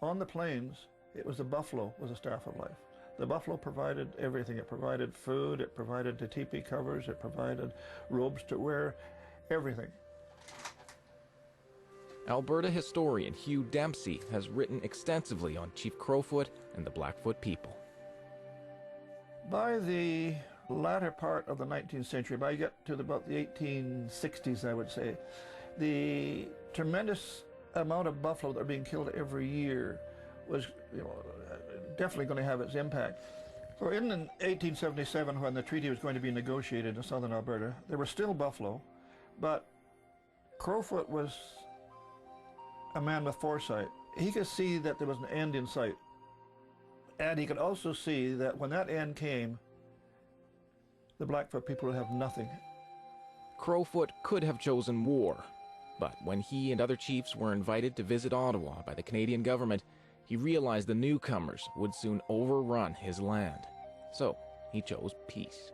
On the plains, it was the buffalo was the staff of life. The buffalo provided everything. It provided food, it provided the teepee covers, it provided robes to wear, everything. Alberta historian Hugh Dempsey has written extensively on Chief Crowfoot and the Blackfoot people. By the latter part of the 19th century, by about the 1860s, I would say, the tremendous amount of buffalo that are being killed every year was definitely going to have its impact. So in 1877, when the treaty was going to be negotiated in southern Alberta, there were still buffalo, but Crowfoot was a man with foresight. He could see that there was an end in sight. And he could also see that when that end came, the Blackfoot people would have nothing. Crowfoot could have chosen war, but when he and other chiefs were invited to visit Ottawa by the Canadian government, he realized the newcomers would soon overrun his land. So he chose peace.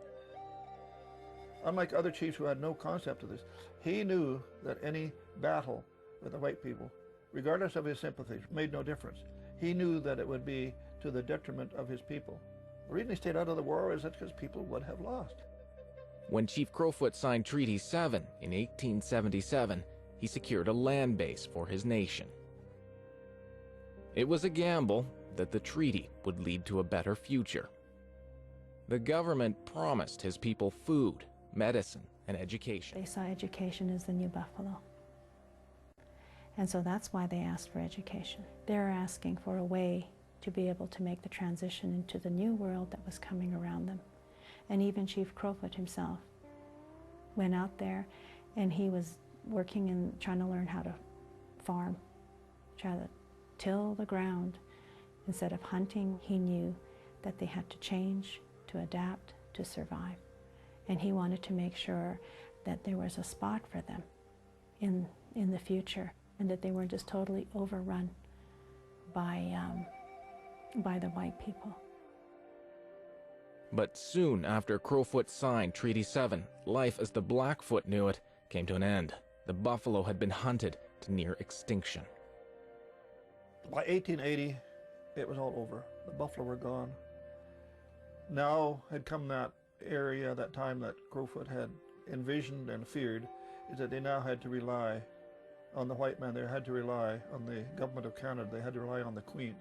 Unlike other chiefs who had no concept of this, he knew that any battle with the white people, regardless of his sympathies, made no difference. He knew that it would be to the detriment of his people. The reason he stayed out of the war is that because people would have lost. When Chief Crowfoot signed Treaty 7 in 1877, he secured a land base for his nation. It was a gamble that the treaty would lead to a better future. The government promised his people food, medicine, and education. They saw education as the new buffalo. And so that's why they asked for education. They're asking for a way to be able to make the transition into the new world that was coming around them. And even Chief Crowfoot himself went out there and he was working and trying to learn how to farm, try to till the ground. Instead of hunting, he knew that they had to change, to adapt, to survive. And he wanted to make sure that there was a spot for them in the future, and that they weren't just totally overrun by the white people. But soon after Crowfoot signed Treaty 7, life as the Blackfoot knew it came to an end. The buffalo had been hunted to near extinction. By 1880, it was all over. The buffalo were gone. Now had come that area, that time that Crowfoot had envisioned and feared, is that they now had to rely on the white man. They had to rely on the government of Canada. They had to rely on the Queen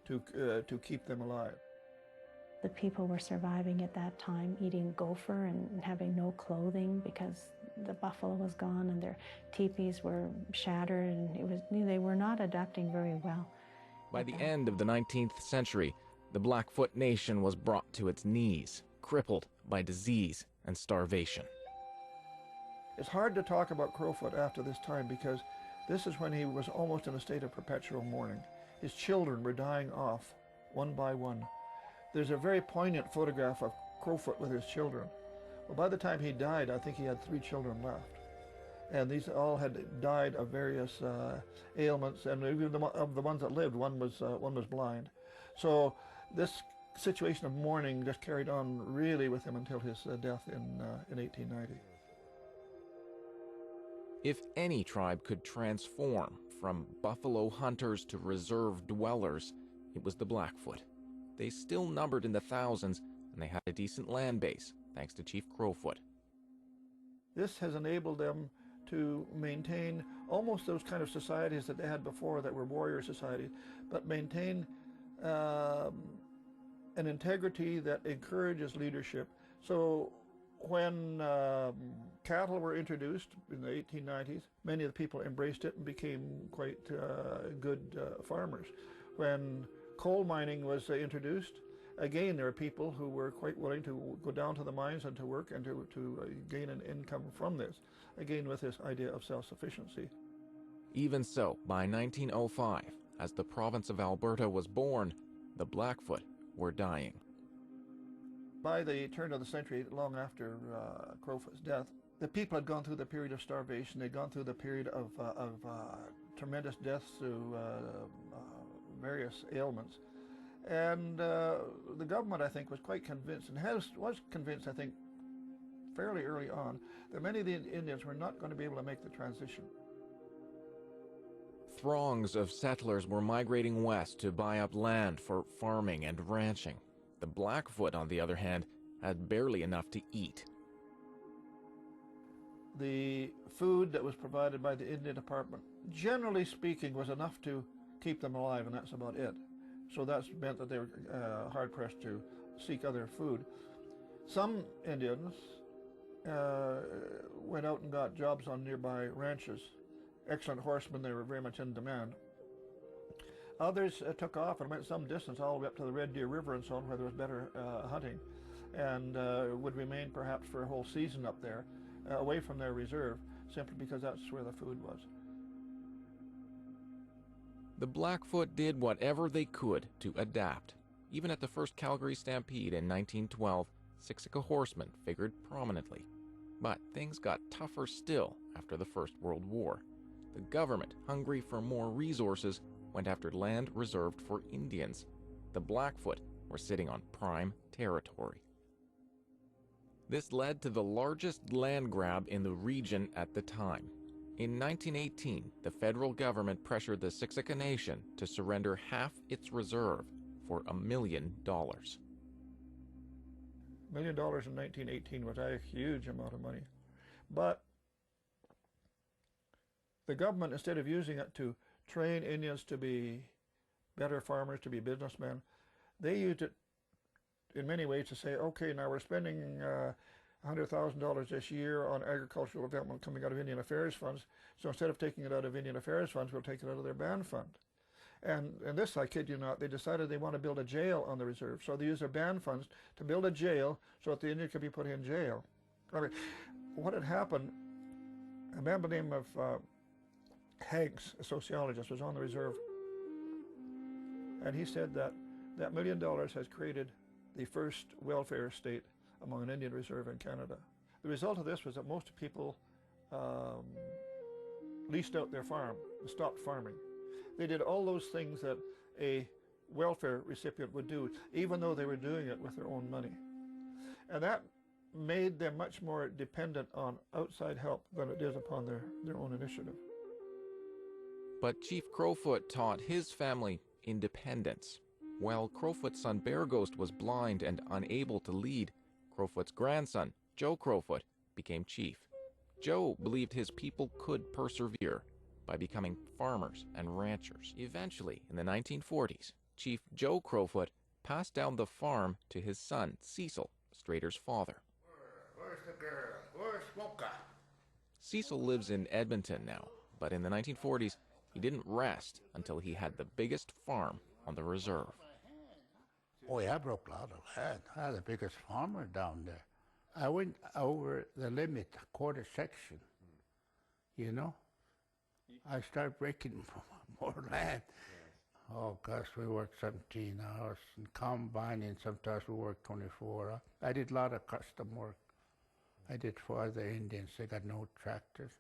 to keep them alive. The people were surviving at that time, eating gopher and having no clothing because the buffalo was gone and their teepees were shattered, and they were not adapting very well. By the end of the 19th century, the Blackfoot Nation was brought to its knees, crippled by disease and starvation. It's hard to talk about Crowfoot after this time because this is when he was almost in a state of perpetual mourning. His children were dying off one by one. There's a very poignant photograph of Crowfoot with his children. Well, by the time he died, I think he had 3 children left. And these all had died of various ailments, and even of the ones that lived, one was blind. So this situation of mourning just carried on really with him until his death in 1890. If any tribe could transform from buffalo hunters to reserve dwellers, it was the Blackfoot. They still numbered in the thousands, and they had a decent land base, thanks to Chief Crowfoot. This has enabled them to maintain almost those kind of societies that they had before that were warrior societies, but maintain an integrity that encourages leadership. So when cattle were introduced in the 1890s, many of the people embraced it and became quite good farmers. When coal mining was introduced, again, there are people who were quite willing to go down to the mines and to work and to gain an income from this, again with this idea of self-sufficiency. Even so, by 1905, as the province of Alberta was born, the Blackfoot were dying. By the turn of the century, long after Crowfoot's death, the people had gone through the period of starvation. They'd gone through the period of tremendous deaths through various ailments. And the government, I think, was quite convinced, and was convinced, I think, fairly early on, that many of the Indians were not going to be able to make the transition. throngs of settlers were migrating west to buy up land for farming and ranching. The Blackfoot, on the other hand, had barely enough to eat. The food that was provided by the Indian Department, generally speaking, was enough to keep them alive, and that's about it. So that's meant that they were hard-pressed to seek other food. Some Indians went out and got jobs on nearby ranches. Excellent horsemen, they were very much in demand. Others took off and went some distance, all the way up to the Red Deer River and so on, where there was better hunting, and would remain perhaps for a whole season up there, away from their reserve, simply because that's where the food was. The Blackfoot did whatever they could to adapt. Even at the first Calgary Stampede in 1912, Siksika horsemen figured prominently. But things got tougher still after the First World War. The government, hungry for more resources, went after land reserved for Indians. The Blackfoot were sitting on prime territory. This led to the largest land grab in the region at the time. In 1918, the federal government pressured the Siksika Nation to surrender half its reserve for $1 million. $1 million in 1918 was a huge amount of money. But the government, instead of using it to train Indians to be better farmers, to be businessmen, they used it in many ways to say, okay, now we're spending $100,000 this year on agricultural development coming out of Indian Affairs funds, so instead of taking it out of Indian Affairs funds, we'll take it out of their band fund. And this, I kid you not, they decided they want to build a jail on the reserve, so they used their band funds to build a jail so that the Indian could be put in jail. I mean, what had happened, a man by the name of Hanks, a sociologist, was on the reserve, and he said that that $1 million has created the first welfare state among an Indian reserve in Canada. The result of this was that most people leased out their farm and stopped farming. They did all those things that a welfare recipient would do, even though they were doing it with their own money. And that made them much more dependent on outside help than it is upon their own initiative. But Chief Crowfoot taught his family independence. While Crowfoot's son Bearghost was blind and unable to lead, Crowfoot's grandson, Joe Crowfoot, became chief. Joe believed his people could persevere by becoming farmers and ranchers. Eventually, in the 1940s, Chief Joe Crowfoot passed down the farm to his son, Cecil, Strader's father. Where's the girl? Where's Smoker? Cecil lives in Edmonton now, but in the 1940s, he didn't rest until he had the biggest farm on the reserve. Oh yeah, I broke a lot of land. I had the biggest farmer down there. I went over the limit, a quarter section, you know. I started breaking more land. Oh gosh, we worked 17 hours. And combining, sometimes we worked 24 hours. I did a lot of custom work. I did for the Indians. They got no tractors.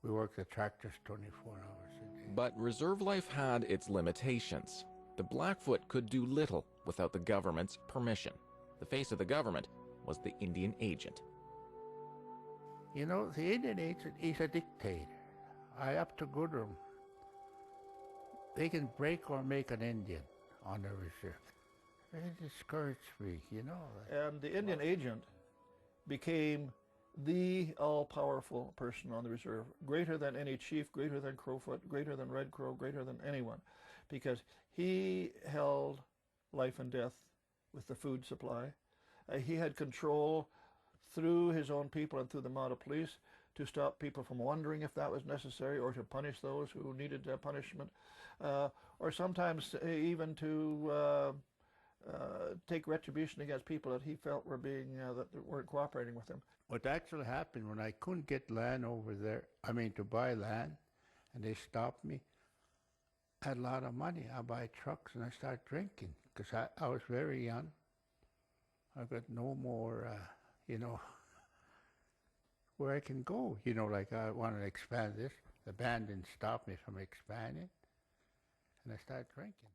We worked the tractors 24 hours a day. But reserve life had its limitations. The Blackfoot could do little without the government's permission. The face of the government was the Indian agent. You know, the Indian agent, he's a dictator. I up to Goodrum. They can break or make an Indian on the reserve. It discouraged me, you know. And the Indian agent became the all-powerful person on the reserve, greater than any chief, greater than Crowfoot, greater than Red Crow, greater than anyone, because he held life and death with the food supply. He had control through his own people and through the Mounted Police to stop people from wondering if that was necessary, or to punish those who needed punishment, or sometimes even to take retribution against people that he felt were being that weren't cooperating with him. What actually happened when I couldn't get land over there, to buy land, and they stopped me, I had a lot of money. I buy trucks and I start drinking because I was very young. I got no more, where I can go. Like I wanted to expand this. The band didn't stop me from expanding, and I started drinking.